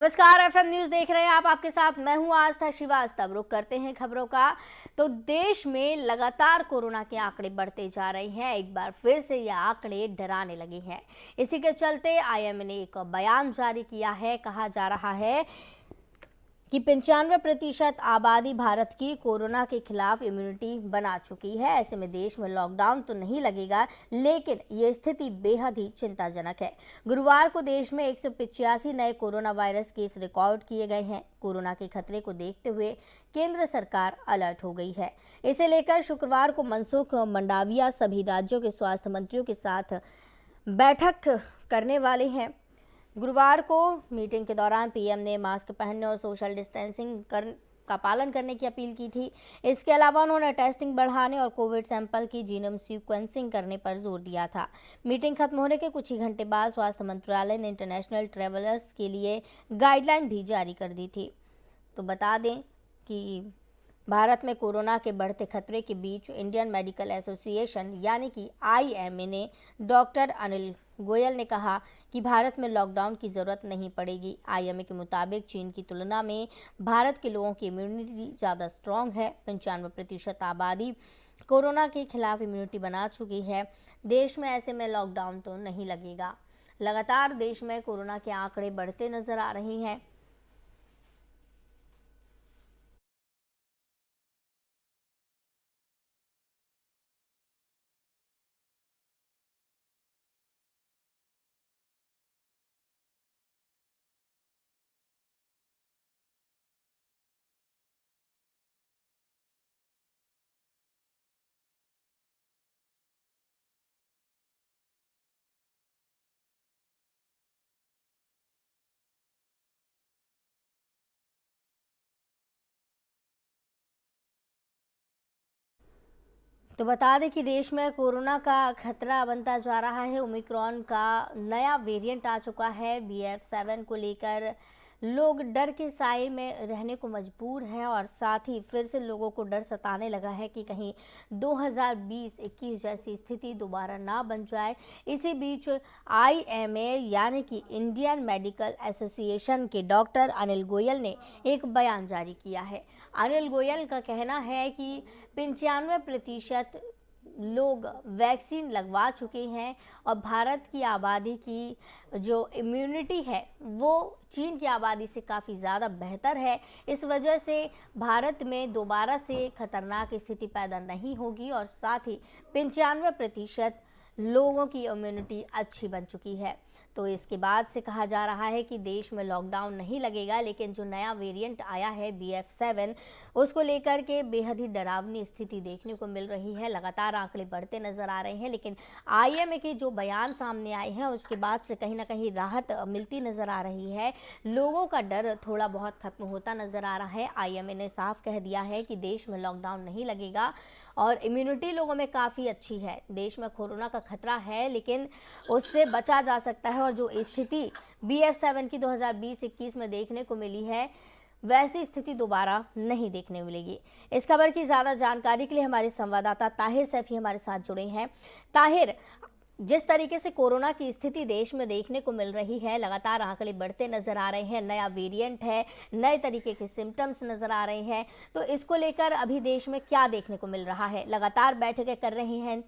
नमस्कार, FM news देख रहे हैं आप। आपके साथ मैं हूं आस्था श्रीवास्तव। रुक करते हैं खबरों का। तो देश में लगातार कोरोना के आंकड़े बढ़ते जा रहे हैं। एक बार फिर से ये आंकड़े डराने लगे हैं। इसी के चलते आईएमए ने एक बयान जारी किया है। कहा जा रहा है कि 95% आबादी भारत की कोरोना के खिलाफ इम्यूनिटी बना चुकी है। ऐसे में देश में लॉकडाउन तो नहीं लगेगा, लेकिन ये स्थिति बेहद ही चिंताजनक है। गुरुवार को देश में 185 नए कोरोना वायरस केस रिकॉर्ड किए गए हैं। कोरोना के खतरे को देखते हुए केंद्र सरकार अलर्ट हो गई है। इसे लेकर शुक्रवार को मनसुख मंडाविया सभी राज्यों के स्वास्थ्य मंत्रियों के साथ बैठक करने वाले हैं। गुरुवार को मीटिंग के दौरान पीएम ने मास्क पहनने और सोशल डिस्टेंसिंग का पालन करने की अपील की थी। इसके अलावा उन्होंने टेस्टिंग बढ़ाने और कोविड सैंपल की जीनोम सीक्वेंसिंग करने पर जोर दिया था। मीटिंग खत्म होने के कुछ ही घंटे बाद स्वास्थ्य मंत्रालय ने इंटरनेशनल ट्रैवलर्स के लिए गाइडलाइन भी जारी कर दी थी। तो बता दें कि भारत में कोरोना के बढ़ते खतरे के बीच इंडियन मेडिकल एसोसिएशन यानी कि आईएमए ने डॉक्टर अनिल गोयल ने कहा कि भारत में लॉकडाउन की ज़रूरत नहीं पड़ेगी। आईएमए के मुताबिक चीन की तुलना में भारत के लोगों की इम्यूनिटी ज़्यादा स्ट्रॉन्ग है। 95% आबादी कोरोना के खिलाफ इम्यूनिटी बना चुकी है। देश में ऐसे में लॉकडाउन तो नहीं लगेगा। लगातार देश में कोरोना के आंकड़े बढ़ते नजर आ रहे हैं। तो बता दें कि देश में कोरोना का खतरा बनता जा रहा है। ओमिक्रॉन का नया वेरिएंट आ चुका है। BF7 को लेकर लोग डर के साए में रहने को मजबूर हैं और साथ ही फिर से लोगों को डर सताने लगा है कि कहीं 2020-21 जैसी स्थिति दोबारा ना बन जाए। इसी बीच आईएमए यानी कि इंडियन मेडिकल एसोसिएशन के डॉक्टर अनिल गोयल ने एक बयान जारी किया है। अनिल गोयल का कहना है कि 95% लोग वैक्सीन लगवा चुके हैं और भारत की आबादी की जो इम्यूनिटी है वो चीन की आबादी से काफ़ी ज़्यादा बेहतर है। इस वजह से भारत में दोबारा से खतरनाक स्थिति पैदा नहीं होगी और साथ ही 95% लोगों की इम्यूनिटी अच्छी बन चुकी है। तो इसके बाद से कहा जा रहा है कि देश में लॉकडाउन नहीं लगेगा, लेकिन जो नया वेरिएंट आया है BF7 उसको लेकर के बेहद ही डरावनी स्थिति देखने को मिल रही है। लगातार आंकड़े बढ़ते नजर आ रहे हैं, लेकिन आईएमए के जो बयान सामने आए हैं उसके बाद से कहीं ना कहीं राहत मिलती नजर आ रही है। लोगों का डर थोड़ा बहुत खत्म होता नजर आ रहा है। आईएमए ने साफ कह दिया है कि देश में लॉकडाउन नहीं लगेगा और इम्यूनिटी लोगों में काफ़ी अच्छी है। देश में कोरोना का खतरा है, लेकिन उससे बचा जा सकता है और जो स्थिति BF7 की 2020-21 में देखने को मिली है वैसी स्थिति दोबारा नहीं देखने मिलेगी। इस खबर की ज़्यादा जानकारी के लिए हमारे संवाददाता ताहिर सैफी हमारे साथ जुड़े हैं। ताहिर, जिस तरीके से कोरोना की स्थिति देश में देखने को मिल रही है, लगातार आंकड़े बढ़ते नजर आ रहे हैं, नया वेरिएंट है, नए तरीके के सिम्टम्स नजर आ रहे हैं, तो इसको लेकर अभी देश में क्या देखने को मिल रहा है? लगातार बैठकें कर रहे हैं।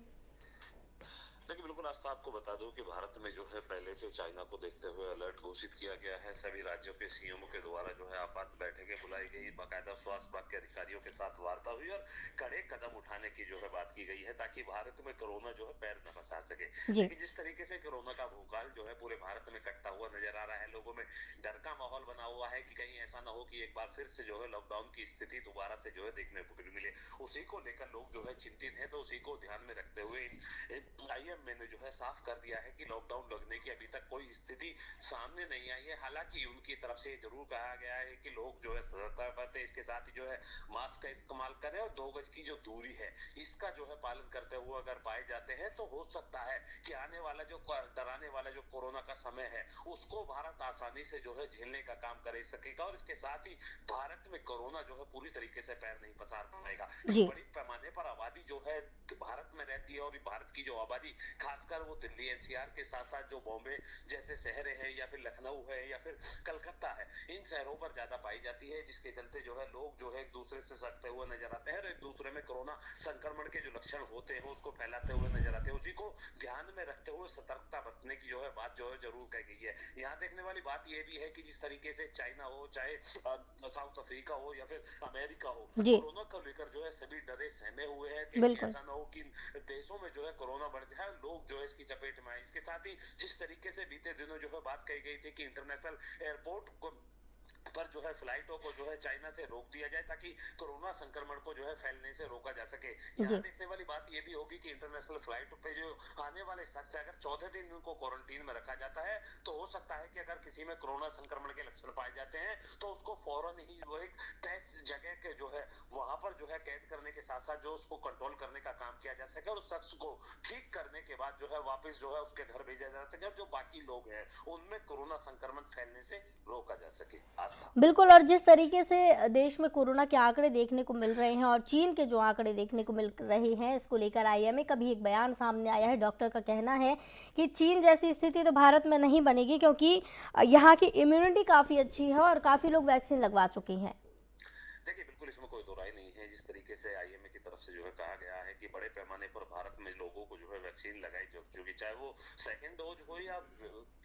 देखिए बिल्कुल आस्था, आपको बता दूं कि भारत में जो है पहले से चाइना को देखते हुए अलर्ट घोषित किया गया है। सभी राज्यों के सीएमओ के द्वारा जो है आपात बैठकें बुलाई गई, बाकायदा स्वास्थ्य विभाग के अधिकारियों के साथ वार्ता हुई और कड़े कदम उठाने की जो है बात की गई है ताकि भारत में कोरोना जो है पैर न पसार सके। जी। लेकिन जिस तरीके से कोरोना का भूकाल जो है पूरे भारत में कटता हुआ नजर आ रहा है, लोगों में डर का माहौल बना हुआ है कि कहीं ऐसा ना हो कि एक बार फिर से जो है लॉकडाउन की स्थिति दोबारा से जो है देखने को मिले। उसी को लेकर लोग जो है चिंतित है। तो उसी को ध्यान में रखते हुए आईएमए ने जो है साफ कर दिया है कि लॉकडाउन लगने की अभी तक कोई स्थिति सामने नहीं आई है। हालांकि उनकी तरफ से जरूर कहा गया है कि लोग जो है सतर्क बरतें, इसके साथ ही जो है मास्क का इस्तेमाल करें और 2 गज की जो दूरी है इसका जो है पालन करते हुए अगर पाए जाते हैं तो हो सकता है कि आने वाला जो डराने वाला जो कोरोना का समय है उसको भारत आसानी से जो है झेलने का काम कर सकेगा और इसके साथ ही भारत में कोरोना जो है पूरी तरीके से पैर नहीं पसार पाएगा। जी। बड़ी पैमाने पर आबादी जो है भारत में रहती जाती है और भारत की जो आबादी खासकर वो दिल्ली एनसीआर के साथ साथ जो बॉम्बे जैसे शहर है या फिर लखनऊ है या फिर कलकत्ता है, इन शहरों पर ज्यादा पाई जाती है, जिसके चलते जो है लोग जो है एक दूसरे से सटते हुए नजर आते हैं और एक दूसरे में कोरोना संक्रमण के जो लक्षण होते हैं उसको फैलाते हुए नजर आते हैं। उसी को ध्यान में रखते हुए सतर्कता बरतने की जो है बात जो है जरूर कही गई है। यहाँ देखने वाली बात यह भी है कि जिस तरीके से चाइना हो, चाहे साउथ अफ्रीका हो या फिर अमेरिका हो, जी कोरोना को लेकर जो है सभी डरे सहमे हुए हैं। कहीं बिल्कुल। ऐसा ना हो कि देशों में जो है कोरोना बढ़ जाए, लोग जो है इसकी चपेट में आए। इसके साथ ही जिस तरीके से बीते दिनों जो है बात कही गई थी कि इंटरनेशनल एयरपोर्ट को पर जो है फ्लाइटों को जो है चाइना से रोक दिया जाए ताकि कोरोना संक्रमण को जो है फैलने से रोका जा सके। यहाँ जी देखने वाली बात यह भी होगी कि इंटरनेशनल फ्लाइट पे जो आने वाले शख्स अगर 14 दिन उनको क्वारंटीन में रखा जाता है तो हो सकता है कि अगर किसी में कोरोना संक्रमण के लक्षण पाए जाते हैं तो उसको फौरन ही वो एक तय जगह के जो है वहां पर जो है कैद करने के साथ साथ जो उसको कंट्रोल करने का काम किया जा सके और उस शख्स को ठीक करने के बाद जो है वापस जो है उसके घर भेजा जा सके और जो बाकी लोग हैं उनमें कोरोना संक्रमण फैलने से रोका जा सके। आस्था। बिल्कुल। और जिस तरीके से देश में कोरोना के आंकड़े देखने को मिल रहे हैं और चीन के जो आंकड़े देखने को मिल रहे हैं, इसको लेकर आईएमए का भी एक बयान सामने आया है। डॉक्टर का कहना है कि चीन जैसी स्थिति तो भारत में नहीं बनेगी क्योंकि यहाँ की इम्यूनिटी काफ़ी अच्छी है और काफ़ी लोग वैक्सीन लगवा चुके हैं। देखिए बिल्कुल इसमें कोई दो राय नहीं है। जिस तरीके से आईएमए की तरफ से जो है कहा गया है कि बड़े पैमाने पर भारत में लोगों को जो है वैक्सीन लगाई जा चुकी, चाहे वो सेकेंड डोज हो या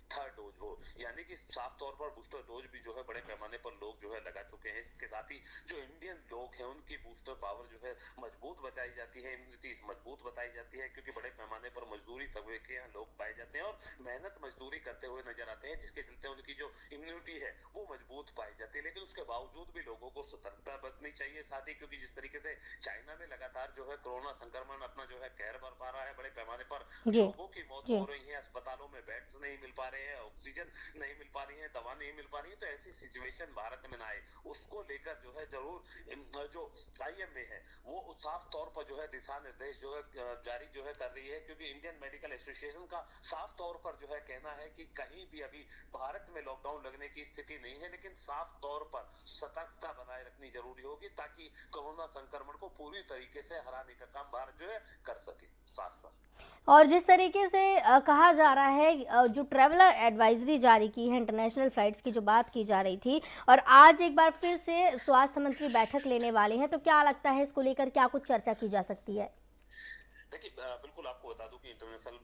थर्ड डोज हो, यानी कि साफ तौर पर बूस्टर डोज भी जो है बड़े पैमाने पर लोग जो है लगा चुके हैं। इसके साथ ही जो इंडियन लोग हैं उनकी बूस्टर पावर जो है मजबूत बताई जाती है, इम्यूनिटी मजबूत बताई जाती है, क्योंकि बड़े पैमाने पर मजदूरी तबके के यहाँ लोग पाए जाते हैं और मेहनत मजदूरी करते हुए नजर आते हैं, जिसके चलते उनकी जो इम्यूनिटी है वो मजबूत पाई जाती है। लेकिन उसके बावजूद भी लोगों को सतर्कता बरतनी चाहिए साथ ही, क्योंकि जिस तरीके से चाइना में लगातार जो है कोरोना संक्रमण अपना जो है कहर बरपा रहा है, बड़े पैमाने पर जी लोगों की मौत जी हो रही है, अस्पतालों में बेड्स नहीं मिल पा रहे हैं, ऑक्सीजन नहीं मिल पा रही है, दवा नहीं मिल पा रही है, तो ऐसी सिचुएशन भारत में ना आए उसको लेकर जो है जरूर जो आईएमए है वो साफ तौर पर जो है दिशा निर्देश जो है जारी जो है कर रही है, क्योंकि इंडियन मेडिकल एसोसिएशन का साफ तौर पर जो है कहना है कि कहीं भी अभी भारत में लॉकडाउन लगने की स्थिति नहीं है, लेकिन साफ तौर पर सतर्कता बनाए रखनी जरूरी होगी ताकि कोरोना संक्रमण को पूरी तरीके से हराने का काम भारत जो है कर सके। शास्त्र। और जिस तरीके से कहा जा रहा है जो ट्रैवलर एडवाइजरी जारी की है, इंटरनेशनल फ्लाइट्स की जो बात की जा रही थी और आज एक बार फिर से स्वास्थ्य मंत्री बैठक लेने वाले हैं, तो क्या लगता है इसको लेकर क्या कुछ चर्चा की जा सकती है? देखिए बिल्कुल आपको बता दूं कि इंटरनेशनल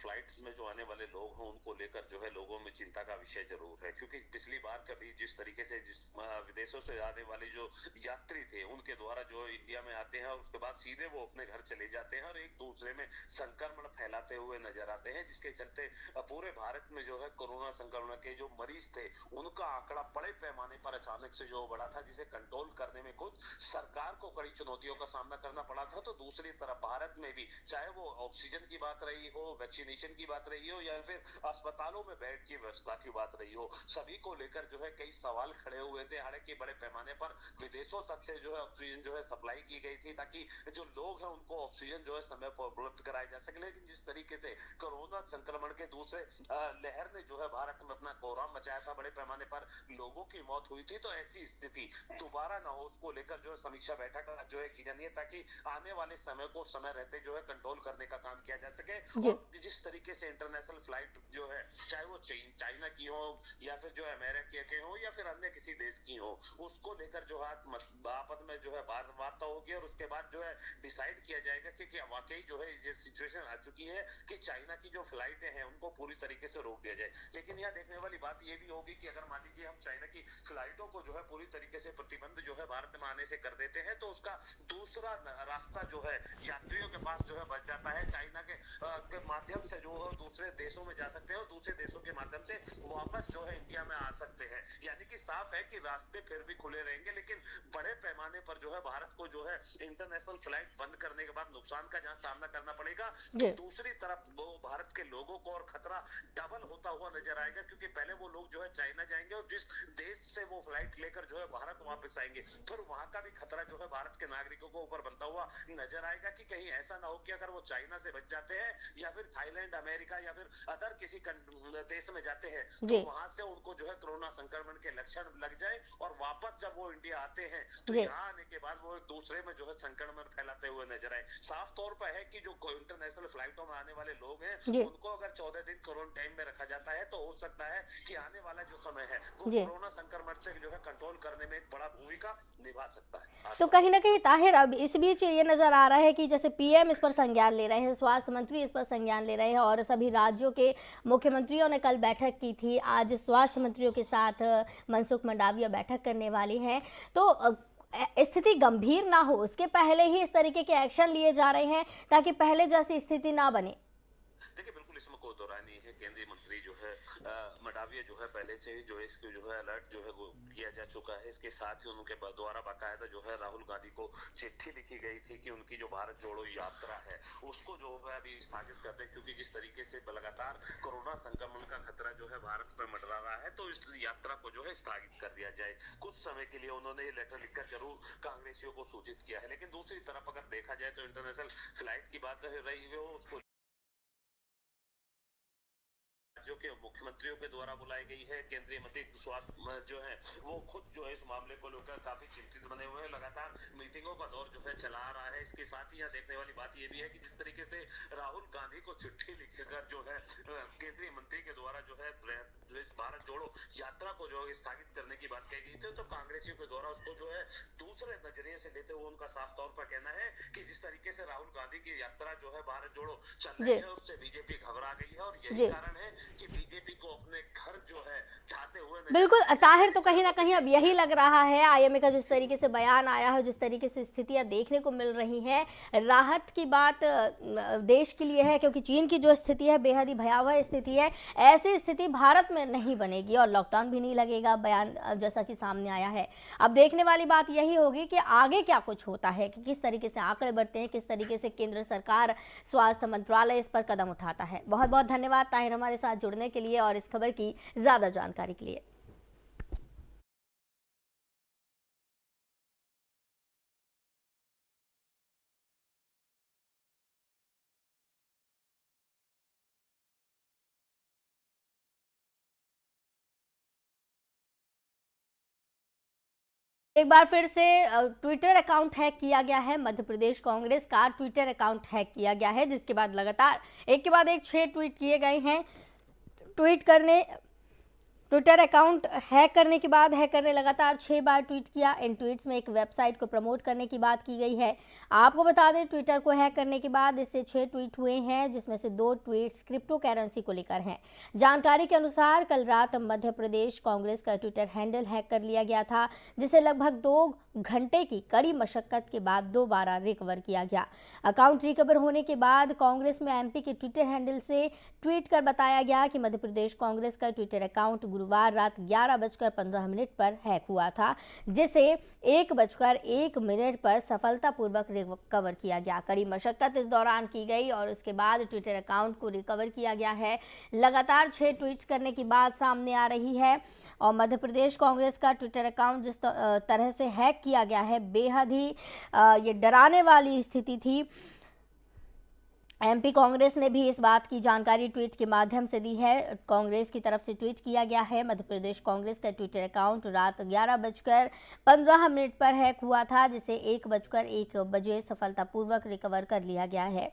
फ्लाइट्स में जो आने वाले लोग हैं उनको लेकर जो है लोगों में चिंता का विषय जरूर है, क्योंकि पिछली बार कभी जिस तरीके से विदेशों से आने वाले जो यात्री थे उनके द्वारा जो इंडिया में आते हैं और उसके बाद सीधे वो अपने घर चले जाते हैं और एक दूसरे में संक्रमण फैलाते हुए नजर आते हैं, जिसके चलते पूरे भारत में जो है कोरोना संक्रमण के जो मरीज थे उनका आंकड़ा बड़े पैमाने पर अचानक से जो बढ़ा था, जिसे कंट्रोल करने में खुद सरकार को कड़ी चुनौतियों का सामना करना पड़ा था। तो दूसरी तरफ भारत में भी चाहे वो ऑक्सीजन की बात रही हो, वैक्सीनेशन की बात रही हो या फिर अस्पतालों में बेड की व्यवस्था की बात रही हो, सभी को लेकर जो है कई सवाल खड़े हुए थे। हालांकि बड़े पैमाने पर विदेशों तक से जो है ऑक्सीजन जो है सप्लाई की गई थी ताकि जो लोग हैं उनको ऑक्सीजन जो है समय पर उपलब्ध कराया जा सके, लेकिन जिस तरीके से कोरोना संक्रमण के दूसरे लहर ने जो है भारत में अपना कोहराम मचाया था, बड़े पैमाने पर लोगों की मौत हुई थी, तो ऐसी स्थिति दोबारा ना हो उसको लेकर जो है समीक्षा बैठक जो है की जानी है ताकि आने वाले समय को समय रहते जो है कंट्रोल करने का काम किया जा सके। और जिस तरीके से इंटरनेशनल फ्लाइट जो है चाहे वो चाइना की हो या फिर जो अमेरिका के हो या फिर अन्य किसी देश की हो, उसको लेकर जो है आपस में जो है वार्ता होगी और उसके बाद जो है डिसाइड किया जाएगा कि क्या वाकई जो है ये सिचुएशन आ चुकी है कि चाइना की जो फ्लाइटें हैं उनको पूरी तरीके से रोक दिया जाए। लेकिन यहाँ देखने वाली बात ये भी होगी कि अगर मान लीजिए हम चाइना की फ्लाइटों को जो है पूरी तरीके से प्रतिबंध जो है भारत में आने से कर देते हैं, तो उसका दूसरा रास्ता जो है यात्रियों के पास जो है बच जाता है। चाइना के माध्यम से जो है दूसरे देशों में जा सकते हैं और दूसरे देशों के माध्यम से वापस जो है इंडिया में आ सकते हैं। यानी कि साफ है कि रास्ते फिर भी खुले रहेंगे, लेकिन बड़े पैमाने पर जो है भारत को जो है इंटरनेशनल फ्लाइट बंद करने के बाद नुकसान का जहां सामना करना पड़ेगा, तो दूसरी तरफ वो भारत के लोगों को और खतरा डबल होता हुआ नजर आएगा, क्योंकि पहले वो लोग जो है चाइना जाएंगे और जिस देश से वो फ्लाइट लेकर जो है भारत वापस आएंगे, फिर वहां का भी खतरा जो है भारत के नागरिकों को ऊपर बनता हुआ नजर आएगा कि कहीं ऐसा ना हो कि अगर अगर वो चाइना से बच जाते हैं या फिर थाईलैंड, अमेरिका या फिर अदर किसी देश में जाते हैं तो वहां से उनको जो है कोरोना संक्रमण के लक्षण लग जाए और वापस जब वो इंडिया आते हैं तो यहाँ आने के बाद वो एक दूसरे में जो है संक्रमण फैलाते हुए नजर आए। साफ तौर पर है कि जो इंटरनेशनल फ्लाइटों में आने वाले लोग हैं उनको अगर 14 दिन क्वारंटाइन में रखा जाता है तो हो सकता है कि आने वाला जो समय है वो कोरोना संक्रमण से जो है कंट्रोल करने में एक बड़ा भूमिका निभा सकता है। तो कहीं ना कहीं ताहिर अब इस बीच ये नजर आ रहा है कि जैसे पीएम इस पर संज्ञान ले रहे हैं, स्वास्थ्य मंत्री इस पर संज्ञान ले रहे हैं और सभी राज्यों के मुख्यमंत्रियों ने कल बैठक की थी। आज स्वास्थ्य मंत्रियों के साथ मनसुख मंडाविया बैठक करने वाले हैं। तो स्थिति गंभीर ना हो उसके पहले ही इस तरीके के एक्शन लिए जा रहे हैं ताकि पहले जैसी स्थिति ना बने। देखिए बिल्कुल इसमें कोई दो राय नहीं है। केंद्रीय मंत्री जो है मंडाविया जो है पहले से ही जो है इसको जो है अलर्ट जो है वो किया जा चुका है। इसके साथ ही उनके द्वारा बाकायदा जो है राहुल गांधी को चिट्ठी लिखी गई थी कि उनकी जो भारत जोड़ो यात्रा है उसको जो है अभी स्थगित कर दें, क्योंकि जिस तरीके से लगातार कोरोना संक्रमण का खतरा जो है भारत पर मंडरा रहा है तो इस यात्रा को जो है स्थगित कर दिया जाए। कुछ समय के लिए उन्होंने ये लेटर लिखकर जरूर कांग्रेसियों को सूचित किया है, लेकिन दूसरी तरफ अगर देखा जाए तो इंटरनेशनल फ्लाइट की बात रही हो उसको राज्यों के मुख्यमंत्रियों के द्वारा बुलाई गई है। केंद्रीय मंत्री स्वास्थ्य जो है वो खुद जो है इस मामले को लेकर काफी चिंतित बने हुए हैं, लगातार मीटिंगों का दौर जो है चला आ रहा है। इसके साथ ही यहाँ देखने वाली बात ये भी है कि जिस तरीके से राहुल गांधी को चिट्ठी लिखकर जो है केंद्रीय मंत्री के द्वारा जो है भारत जोड़ो यात्रा को जो है स्थगित करने की बात कही गई थी, तो कांग्रेसियों के द्वारा उसको जो है दूसरे नजरिए से लेते हुए उनका साफ तौर पर कहना है कि जिस तरीके से राहुल गांधी की यात्रा जो है भारत जोड़ो चल रही है उससे बीजेपी घबरा गई है और यही कारण है कि बीजेपी को अपने घर जो है जाते हुए बिल्कुल ताहिर। तो कहीं ना कहीं अब यही लग रहा है आईएमए का जिस तरीके से बयान आया है, जिस तरीके से स्थितियां देखने को मिल रही हैं, राहत की बात देश के लिए है क्योंकि चीन की जो स्थिति है बेहद ही भयावह स्थिति है। ऐसी स्थिति भारत में नहीं बनेगी और लॉकडाउन भी नहीं लगेगा, बयान जैसा कि सामने आया है। अब देखने वाली बात यही होगी कि आगे क्या कुछ होता है, कि किस तरीके से आंकड़े बढ़ते हैं, किस तरीके से केंद्र सरकार स्वास्थ्य मंत्रालय इस पर कदम उठाता है। बहुत बहुत धन्यवाद ताहिर हमारे साथ जुड़ने के लिए और इस खबर की ज्यादा जानकारी के लिए। एक बार फिर से ट्विटर अकाउंट हैक किया गया है। मध्य प्रदेश कांग्रेस का ट्विटर अकाउंट हैक किया गया है, जिसके बाद लगातार एक के बाद एक 6 ट्वीट किए गए हैं। ट्विटर अकाउंट हैक करने के बाद हैकर ने लगातार 6 बार ट्वीट किया। इन ट्वीट्स में एक वेबसाइट को प्रमोट करने की बात की गई है। आपको बता दें ट्विटर को हैक करने के बाद इससे 6 ट्वीट हुए हैं, जिसमें से 2 ट्वीट्स क्रिप्टो करेंसी को लेकर हैं। जानकारी के अनुसार कल रात मध्य प्रदेश कांग्रेस का ट्विटर हैंडल हैक कर लिया गया था, जिसे लगभग 2 घंटे की कड़ी मशक्कत के बाद दोबारा रिकवर किया गया। अकाउंट रिकवर होने के बाद कांग्रेस में एमपी के ट्विटर हैंडल से ट्वीट कर बताया गया कि मध्य प्रदेश कांग्रेस का ट्विटर अकाउंट गुरुवार रात 11:15 पर हैक हुआ था, जिसे 1:01 पर सफलतापूर्वक रिकवर किया गया। कड़ी मशक्कत इस दौरान की गई और उसके बाद ट्विटर अकाउंट को रिकवर किया गया है। लगातार 6 ट्वीट्स करने की बात सामने आ रही है और मध्य प्रदेश कांग्रेस का ट्विटर अकाउंट जिस तरह से हैक किया गया है बेहद ही ये डराने वाली स्थिति थी। एमपी कांग्रेस ने भी इस बात की जानकारी ट्वीट के माध्यम से दी है। कांग्रेस की तरफ से ट्वीट किया गया है, मध्य प्रदेश कांग्रेस का ट्विटर अकाउंट रात 11:15 पर हैक हुआ था, जिसे 1:01 सफलतापूर्वक रिकवर कर लिया गया है।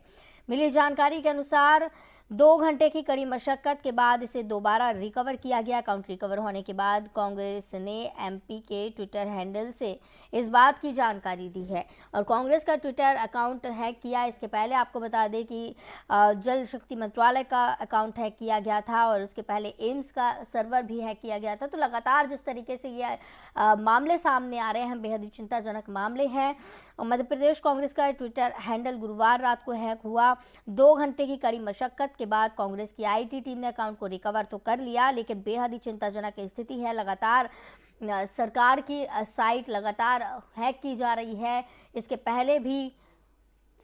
मिली जानकारी के अनुसार 2 घंटे की कड़ी मशक्कत के बाद इसे दोबारा रिकवर किया गया। अकाउंट रिकवर होने के बाद कांग्रेस ने एमपी के ट्विटर हैंडल से इस बात की जानकारी दी है और कांग्रेस का ट्विटर अकाउंट हैक किया। इसके पहले आपको बता दें कि जल शक्ति मंत्रालय का अकाउंट हैक किया गया था और उसके पहले एम्स का सर्वर भी हैक किया गया था। तो लगातार जिस तरीके से ये मामले सामने आ रहे हैं बेहद ही चिंताजनक मामले हैं। मध्य प्रदेश कांग्रेस का ट्विटर हैंडल गुरुवार रात को हैक हुआ। 2 घंटे की कड़ी मशक्कत के बाद कांग्रेस की आईटी टीम ने अकाउंट को रिकवर तो कर लिया, लेकिन बेहद ही चिंताजनक स्थिति है। लगातार सरकार की साइट लगातार हैक की जा रही है। इसके पहले भी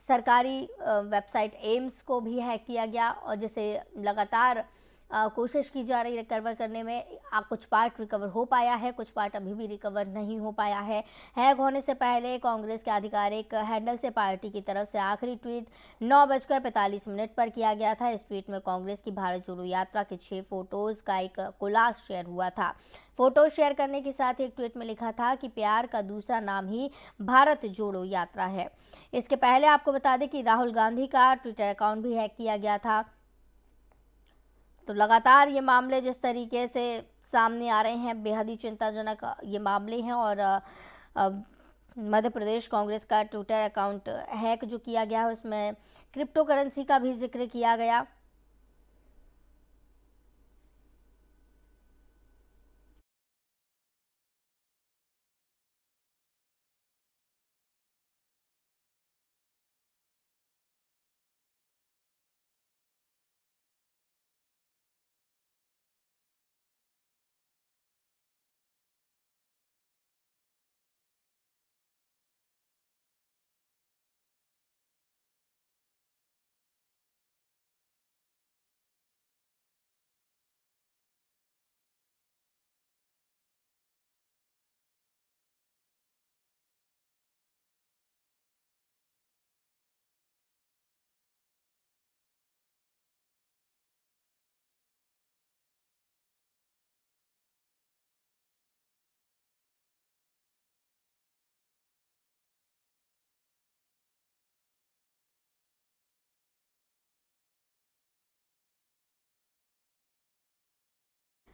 सरकारी वेबसाइट एम्स को भी हैक किया गया और जिसे लगातार कोशिश की जा रही रिकवर करने में। कुछ पार्ट रिकवर हो पाया है, कुछ पार्ट अभी भी रिकवर नहीं हो पाया है। हैक होने से पहले कांग्रेस के आधिकारिक हैंडल से पार्टी की तरफ से आखिरी ट्वीट 9:45 पर किया गया था। इस ट्वीट में कांग्रेस की भारत जोड़ो यात्रा के 6 फोटोज का एक कोलाज शेयर हुआ था। फोटो शेयर करने के साथ एक ट्वीट में लिखा था कि प्यार का दूसरा नाम ही भारत जोड़ो यात्रा है। इसके पहले आपको बता दें कि राहुल गांधी का ट्विटर अकाउंट भी हैक किया गया था। तो लगातार ये मामले जिस तरीके से सामने आ रहे हैं, बेहद ही चिंताजनक ये मामले हैं। और मध्य प्रदेश कांग्रेस का ट्विटर अकाउंट हैक जो किया गया है, उसमें क्रिप्टो करेंसी का भी जिक्र किया गया।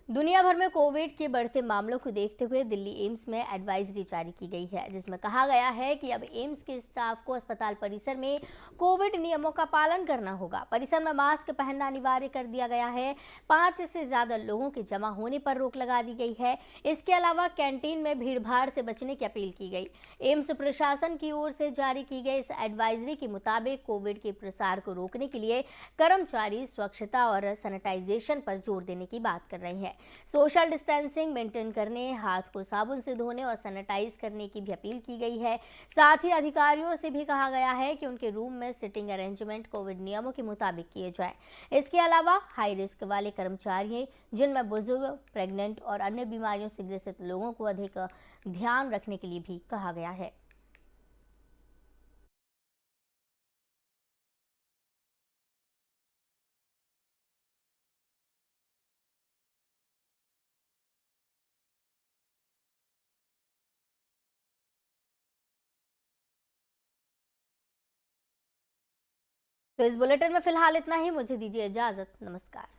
दुनिया भर में कोविड के बढ़ते मामलों को देखते हुए दिल्ली एम्स में एडवाइजरी जारी की गई है, जिसमें कहा गया है कि अब एम्स के स्टाफ को अस्पताल परिसर में कोविड नियमों का पालन करना होगा। परिसर में मास्क पहनना अनिवार्य कर दिया गया है। 5 से ज्यादा लोगों के जमा होने पर रोक लगा दी गई है। इसके अलावा कैंटीन में भीड़भाड़ से बचने की अपील की गई। एम्स प्रशासन की ओर से जारी की गई इस एडवाइजरी के मुताबिक कोविड के प्रसार को रोकने के लिए कर्मचारी स्वच्छता और सैनिटाइजेशन पर जोर देने की बात कर रहे हैं। सोशल डिस्टेंसिंग मेंटेन करने, हाथ को साबुन से धोने और सैनिटाइज करने की भी अपील की गई है। साथ ही अधिकारियों से भी कहा गया है कि उनके रूम में सिटिंग अरेंजमेंट कोविड नियमों के मुताबिक किए जाए। इसके अलावा हाई रिस्क वाले कर्मचारी, जिनमें बुजुर्ग, प्रेग्नेंट और अन्य बीमारियों से ग्रसित लोगों को अधिक ध्यान रखने के लिए भी कहा गया है। तो इस बुलेटिन में फिलहाल इतना ही। मुझे दीजिए इजाजत। नमस्कार।